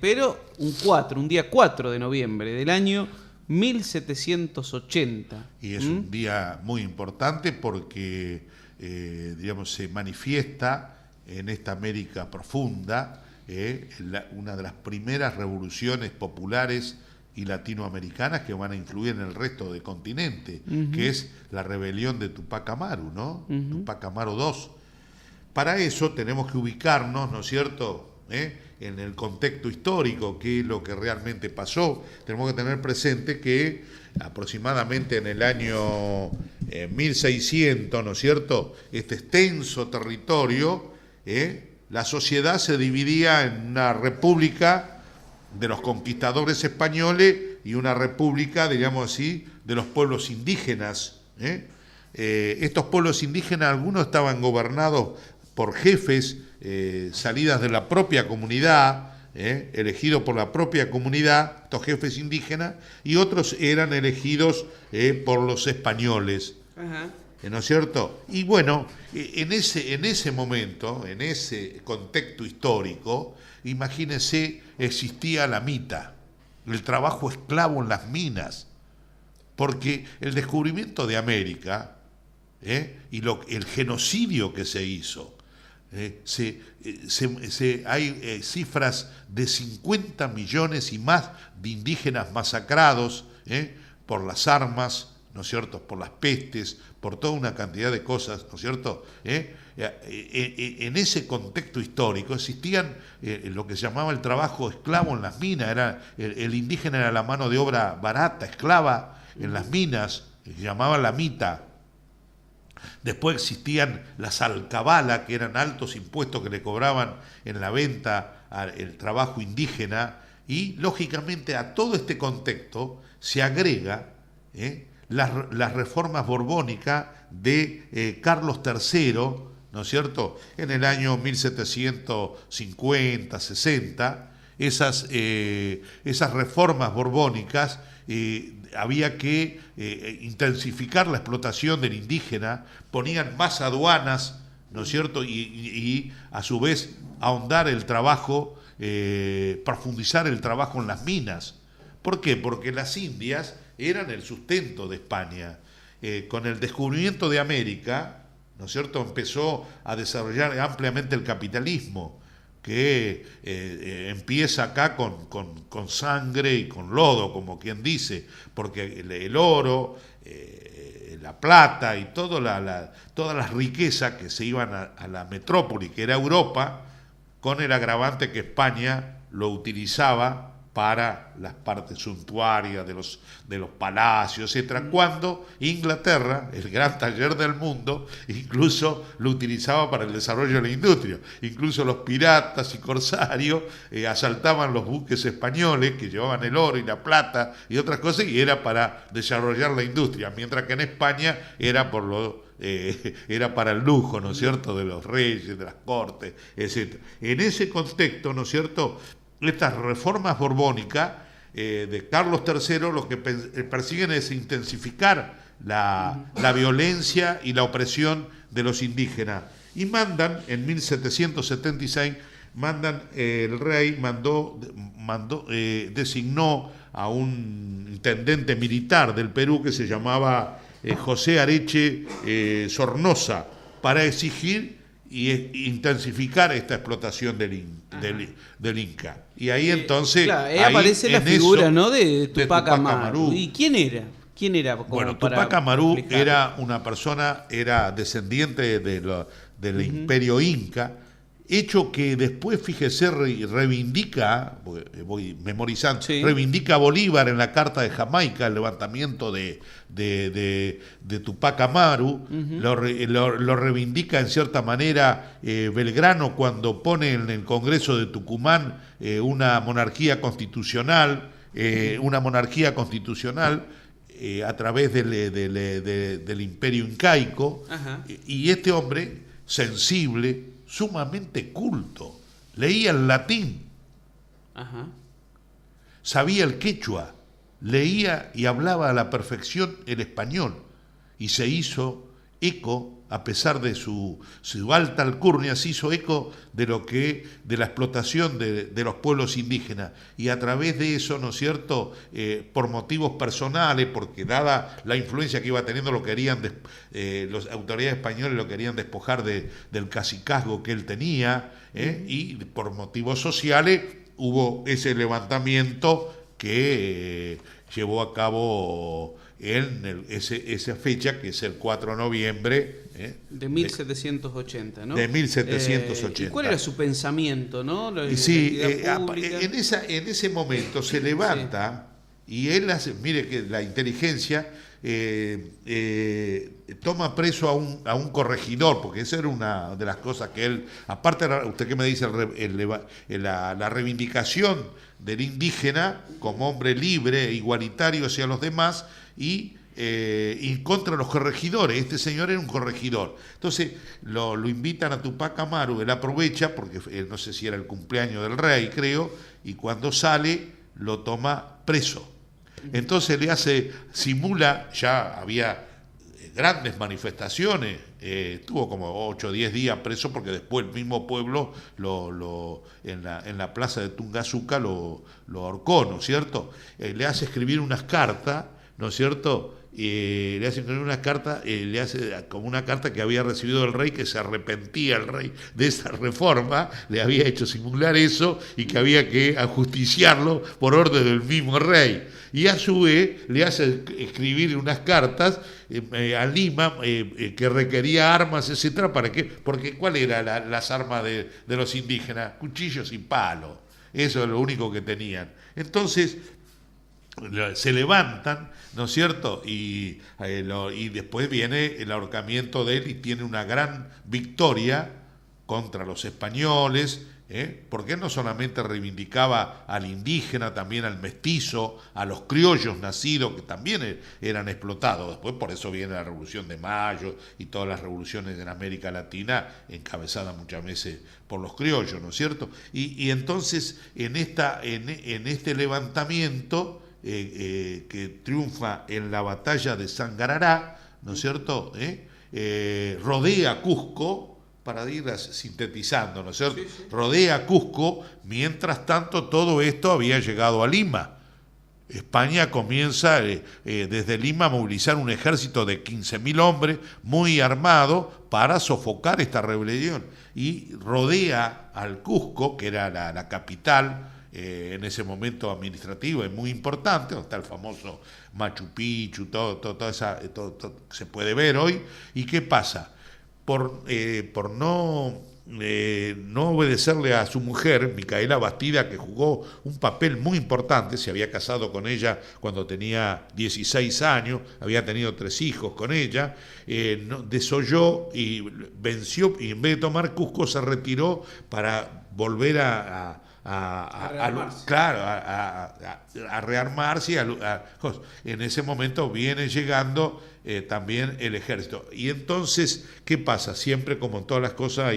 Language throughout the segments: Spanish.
Pero un día 4 de noviembre del año 1780. Y es un día muy importante porque, digamos, se manifiesta en esta América profunda una de las primeras revoluciones populares y latinoamericanas que van a influir en el resto del continente, que es la rebelión de Tupac Amaru, ¿no? Tupac Amaru II. Para eso tenemos que ubicarnos, ¿no es cierto?, en el contexto histórico, qué es lo que realmente pasó. Tenemos que tener presente que aproximadamente en el año 1600, ¿no es cierto?, este extenso territorio, la sociedad se dividía en una república de los conquistadores españoles y una república, digamos así, de los pueblos indígenas. Estos pueblos indígenas, algunos estaban gobernados por jefes salidas de la propia comunidad, elegidos por la propia comunidad, estos jefes indígenas, y otros eran elegidos por los españoles. Ajá. ¿No es cierto? Y bueno, en ese momento, en ese contexto histórico, imagínense, existía la mita, el trabajo esclavo en las minas, porque el descubrimiento de América y el genocidio que se hizo, hay cifras de 50 millones y más de indígenas masacrados por las armas, ¿no es cierto?, por las pestes, por toda una cantidad de cosas, ¿no es cierto? En ese contexto histórico existían lo que se llamaba el trabajo esclavo en las minas. El indígena era la mano de obra barata, esclava en las minas, que se llamaba la mita. Después existían las alcabalas, que eran altos impuestos que le cobraban en la venta al trabajo indígena, y lógicamente a todo este contexto se agrega las reformas borbónicas de Carlos III, ¿no es cierto?, en el año 1750, 60, esas reformas borbónicas. Había que intensificar la explotación del indígena, ponían más aduanas, ¿no es cierto?, y a su vez ahondar el trabajo, profundizar el trabajo en las minas. ¿Por qué? Porque las Indias eran el sustento de España. Con el descubrimiento de América, ¿no es cierto?, empezó a desarrollar ampliamente el capitalismo, que empieza acá con sangre y con lodo, como quien dice, porque el oro, la plata y todas las riquezas que se iban a la metrópoli, que era Europa, con el agravante que España lo utilizaba para las partes suntuarias de los palacios, etcétera, cuando Inglaterra, el gran taller del mundo, incluso lo utilizaba para el desarrollo de la industria. Incluso los piratas y corsarios asaltaban los buques españoles que llevaban el oro y la plata y otras cosas, y era para desarrollar la industria, mientras que en España era para el lujo, ¿no es cierto?, de los reyes, de las cortes, etcétera. En ese contexto, ¿no es cierto?, estas reformas borbónicas de Carlos III lo que persiguen es intensificar la violencia y la opresión de los indígenas. Y mandan, en 1776, el rey designó a un intendente militar del Perú que se llamaba José Areche Sornosa, para exigir y intensificar esta explotación del Inca. Y ahí entonces... Claro, ahí aparece la figura, ¿no?, de Tupac Amaru. ¿Y quién era? Bueno, Tupac Amaru era una persona, era descendiente del imperio Inca, hecho que después, fíjese, reivindica, voy memorizando, sí, reivindica a Bolívar en la Carta de Jamaica, el levantamiento de Tupac Amaru, lo reivindica en cierta manera Belgrano cuando pone en el Congreso de Tucumán una monarquía constitucional, a través del imperio incaico. Y este hombre, sensible, sumamente culto, leía el latín, sabía el quechua, leía y hablaba a la perfección el español, y se hizo eco a pesar de su alta alcurnia, se hizo eco de la explotación de los pueblos indígenas, y a través de eso, ¿no es cierto?, por motivos personales, porque dada la influencia que iba teniendo, las autoridades españolas lo querían despojar del cacicazgo que él tenía, y por motivos sociales hubo ese levantamiento que llevó a cabo esa fecha, que es el 4 de noviembre de 1780, ¿no? De 1780. ¿Y cuál era su pensamiento, no? Sí, en ese momento se levanta, y él hace, mire que la inteligencia toma preso a un corregidor, porque esa era una de las cosas que él, aparte, usted que me dice, la reivindicación del indígena como hombre libre, igualitario hacia los demás, y contra los corregidores. Este señor era un corregidor. Entonces lo invitan a Tupac Amaru, él aprovecha, porque no sé si era el cumpleaños del rey, creo, y cuando sale lo toma preso. Entonces simula, ya había grandes manifestaciones, estuvo como 8 o 10 días preso, porque después el mismo pueblo en la plaza de Tungazuca lo ahorcó, ¿no es cierto? Le hace escribir unas cartas, ¿no es cierto? Le hace escribir unas cartas, le hace como una carta que había recibido del rey, que se arrepentía el rey de esa reforma, le había hecho simular eso, y que había que ajusticiarlo por orden del mismo rey. Y a su vez le hace escribir unas cartas a Lima, que requería armas, etcétera. ¿Para qué? Porque ¿cuál era las armas de los indígenas? Cuchillos y palos. Eso es lo único que tenían. Entonces se levantan, ¿no es cierto? Y después viene el ahorcamiento de él, y tiene una gran victoria contra los españoles, porque él no solamente reivindicaba al indígena, también al mestizo, a los criollos nacidos, que también eran explotados. Después, por eso viene la Revolución de Mayo y todas las revoluciones en América Latina, encabezadas muchas veces por los criollos, ¿no es cierto? Y entonces, en este levantamiento, que triunfa en la batalla de Sangarará, ¿no es cierto?, rodea Cusco, para ir sintetizando, ¿no es cierto? Sí, sí. Rodea Cusco. Mientras tanto, todo esto había llegado a Lima. España comienza desde Lima a movilizar un ejército de 15.000 hombres muy armado para sofocar esta rebelión, y rodea al Cusco, que era la capital en ese momento administrativo, es muy importante, donde está el famoso Machu Picchu, todo se puede ver hoy. ¿Y qué pasa? Por no obedecerle a su mujer, Micaela Bastida, que jugó un papel muy importante, se había casado con ella cuando tenía 16 años, había tenido 3 hijos con ella, desolló y venció, y en vez de tomar Cusco se retiró para volver a rearmarse. En ese momento viene llegando también el ejército. Y entonces, ¿qué pasa? Siempre, como en todas las cosas,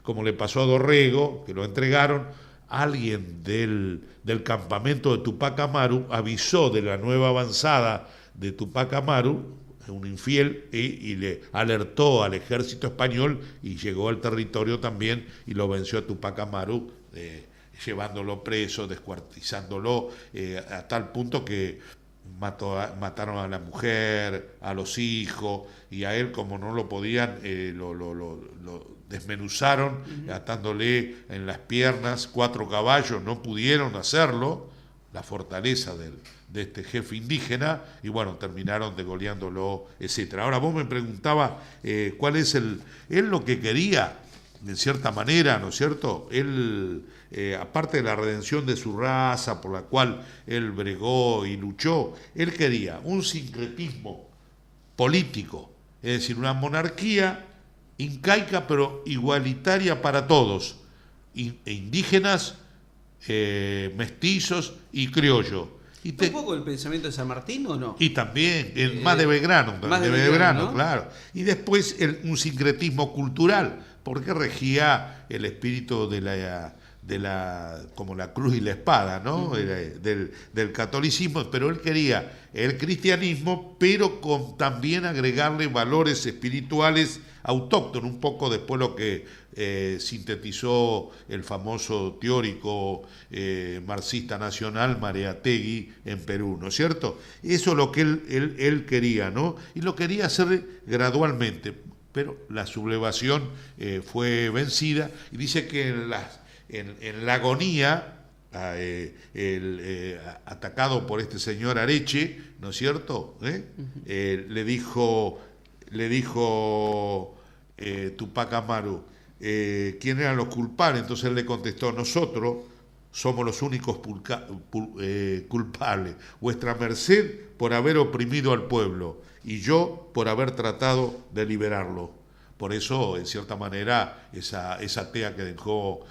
como le pasó a Dorrego, que lo entregaron, alguien del campamento de Tupac Amaru avisó de la nueva avanzada de Tupac Amaru, un infiel, y le alertó al ejército español, y llegó al territorio también y lo venció a Tupac Amaru, llevándolo preso, descuartizándolo, a tal punto que mataron a la mujer, a los hijos, y a él, como no lo podían, lo desmenuzaron, atándole en las piernas 4 caballos, no pudieron hacerlo, la fortaleza de este jefe indígena, y bueno, terminaron degoleándolo, etcétera. Ahora, vos me preguntabas cuál es él lo que quería, de cierta manera, ¿no es cierto? Él, aparte de la redención de su raza, por la cual él bregó y luchó, él quería un sincretismo político, es decir, una monarquía incaica pero igualitaria para todos, indígenas, mestizos y criollos. ¿Un poco el pensamiento de San Martín o no? Y también, más de Belgrano, ¿no? Claro. Y después un sincretismo cultural, porque regía el espíritu como la cruz y la espada, ¿no? Del catolicismo, pero él quería el cristianismo, pero con también agregarle valores espirituales autóctono, un poco después lo que sintetizó el famoso teórico marxista nacional Mariátegui en Perú, ¿no es cierto? Eso es lo que él quería, ¿no? Y lo quería hacer gradualmente, pero la sublevación fue vencida, y dice que en la agonía, atacado por este señor Areche, ¿no es cierto? Le dijo Tupac Amaru, ¿quién eran los culpables? Entonces él le contestó: nosotros somos los únicos culpables, vuestra merced por haber oprimido al pueblo y yo por haber tratado de liberarlo. Por eso, en cierta manera, esa tea que dejó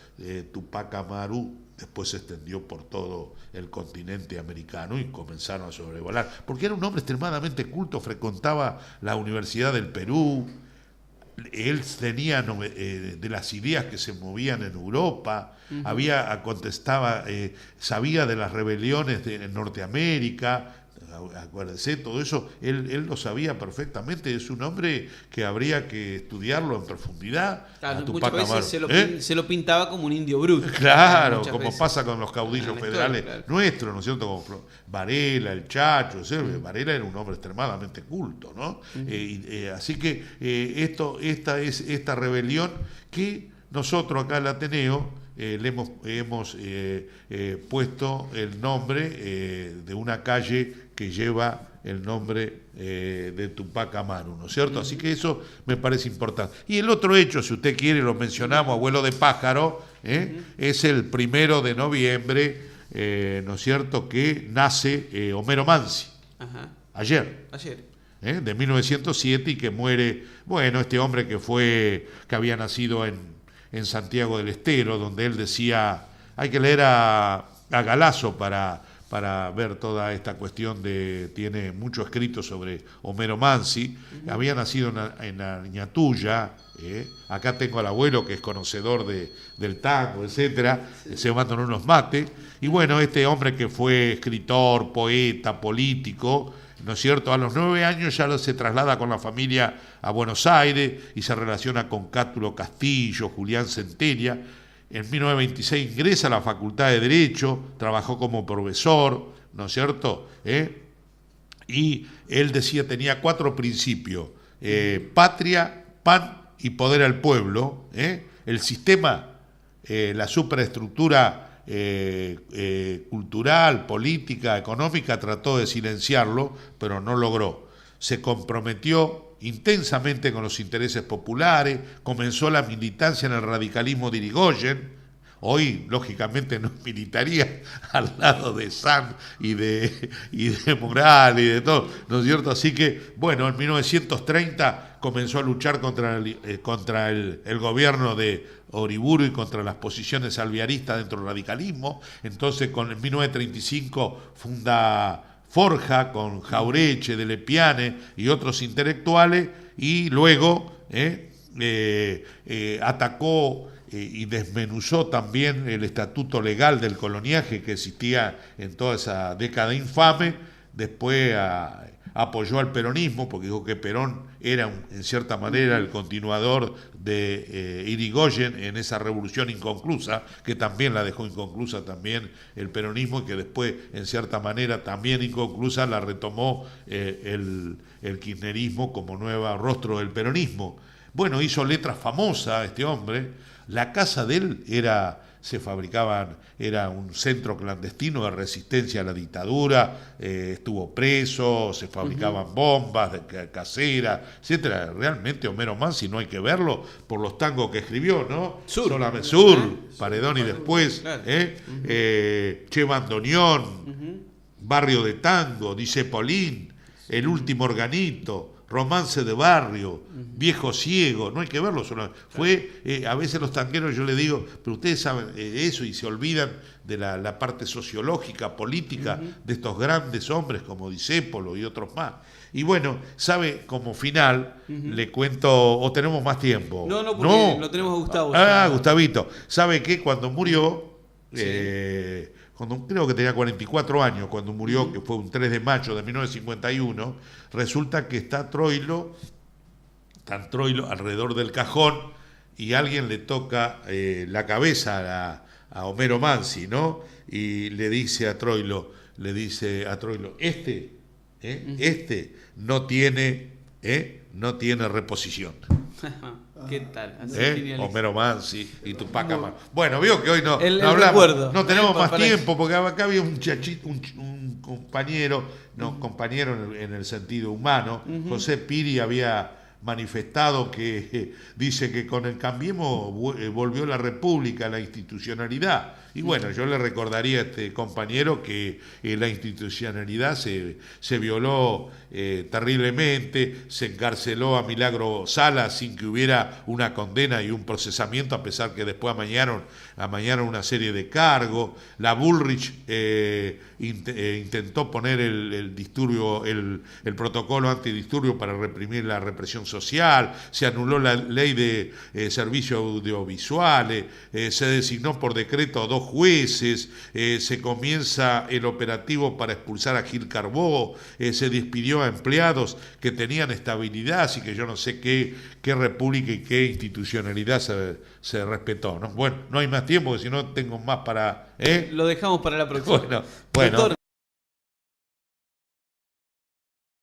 Tupac Amaru después se extendió por todo el continente americano y comenzaron a sobrevolar. Porque era un hombre extremadamente culto, frecuentaba la Universidad del Perú, él tenía de las ideas que se movían en Europa, sabía de las rebeliones en Norteamérica. Acuérdense, todo eso, él lo sabía perfectamente. Es un hombre que habría que estudiarlo en profundidad. Claro, muchas veces se lo pintaba como un indio bruto. Claro, como veces pasa con los caudillos federales nuestros, ¿no es cierto? Como Varela, el Chacho, Varela era un hombre extremadamente culto, ¿no? Así que esta rebelión que nosotros acá en el Ateneo le hemos puesto el nombre de una calle que lleva el nombre de Tupac Amaru, ¿no es cierto? Así que eso me parece importante. Y el otro hecho, si usted quiere, lo mencionamos, abuelo de pájaro, es el 1 de noviembre, ¿no es cierto?, que nace Homero Mansi. Ayer. De 1907, y que muere, bueno, este hombre que había nacido en Santiago del Estero, donde él decía, hay que leer a Galazo para ver toda esta cuestión tiene mucho escrito sobre Homero Mansi. Había nacido en Añatuya, acá tengo al abuelo que es conocedor del tango, etcétera, se mandan unos mates, y bueno, este hombre que fue escritor, poeta, político, ¿no es cierto? A los 9 años ya se traslada con la familia a Buenos Aires y se relaciona con Cátulo Castillo, Julián Centella. En 1926 ingresa a la Facultad de Derecho, trabajó como profesor, ¿no es cierto? Y él decía, tenía 4 principios: patria, pan y poder al pueblo. El sistema, la superestructura cultural, política, económica, trató de silenciarlo, pero no logró. Se comprometió intensamente con los intereses populares, comenzó la militancia en el radicalismo de Irigoyen. Hoy, lógicamente, no militaría al lado de Sanz y de Morales y de todo, ¿no es cierto? Así que, bueno, en 1930 comenzó a luchar contra el gobierno de Uriburu y contra las posiciones alvearistas dentro del radicalismo. Entonces, en 1935 funda Forja con Jaureche, de Lepiane y otros intelectuales, y luego atacó y desmenuzó también el estatuto legal del coloniaje que existía en toda esa década infame. Después apoyó al peronismo, porque dijo que Perón era, en cierta manera, el continuador de Irigoyen en esa revolución inconclusa, que también la dejó inconclusa también el peronismo, y que después, en cierta manera, también inconclusa, la retomó el kirchnerismo como nuevo rostro del peronismo. Bueno, hizo letras famosas este hombre. La casa de él era un centro clandestino de resistencia a la dictadura, estuvo preso, se fabricaban bombas caseras, etcétera. Realmente Homero Mansi no hay que verlo por los tangos que escribió, ¿no? Sur, Paredón y después, claro. Che Bandoneón, Barrio de Tango, Dice Polín, El último organito, Romance de barrio, Viejo ciego, no hay que verlo solo. Fue, a veces los tangueros yo les digo, pero ustedes saben eso y se olvidan de la parte sociológica, política de estos grandes hombres como Discépolo y otros más. Y bueno, ¿sabe? Como final, le cuento, o tenemos más tiempo. No, porque lo tenemos a Gustavo. Gustavito. ¿Sabe qué? Cuando murió, creo que tenía 44 años cuando murió, que fue un 3 de mayo de 1951, resulta que está Troilo Está Troilo alrededor del cajón y alguien le toca la cabeza a Homero Mansi, ¿no? Y le dice a Troilo, este no tiene reposición. ¿Qué tal? Homero Mansi y Tupac Amaru. Bueno, veo que hoy no hablamos, recuerdo. no tenemos más tiempo, porque acá había un compañero, compañero en el sentido humano, José Piri había manifestado que dice que con el Cambiemos volvió la República, la institucionalidad. Y bueno, yo le recordaría a este compañero que la institucionalidad se violó terriblemente, se encarceló a Milagro Sala sin que hubiera una condena y un procesamiento, a pesar que después amañaron una serie de cargos. La Bullrich intentó poner el protocolo antidisturbio para reprimir la represión social, se anuló la ley de servicios audiovisuales, se designó por decreto a 2 jueces, se comienza el operativo para expulsar a Gil Carbó, se despidió a empleados que tenían estabilidad, así que yo no sé qué república y qué institucionalidad se respetó, ¿no? Bueno, no hay más tiempo, porque si no tengo más para... Lo dejamos para la próxima. Bueno. Doctor,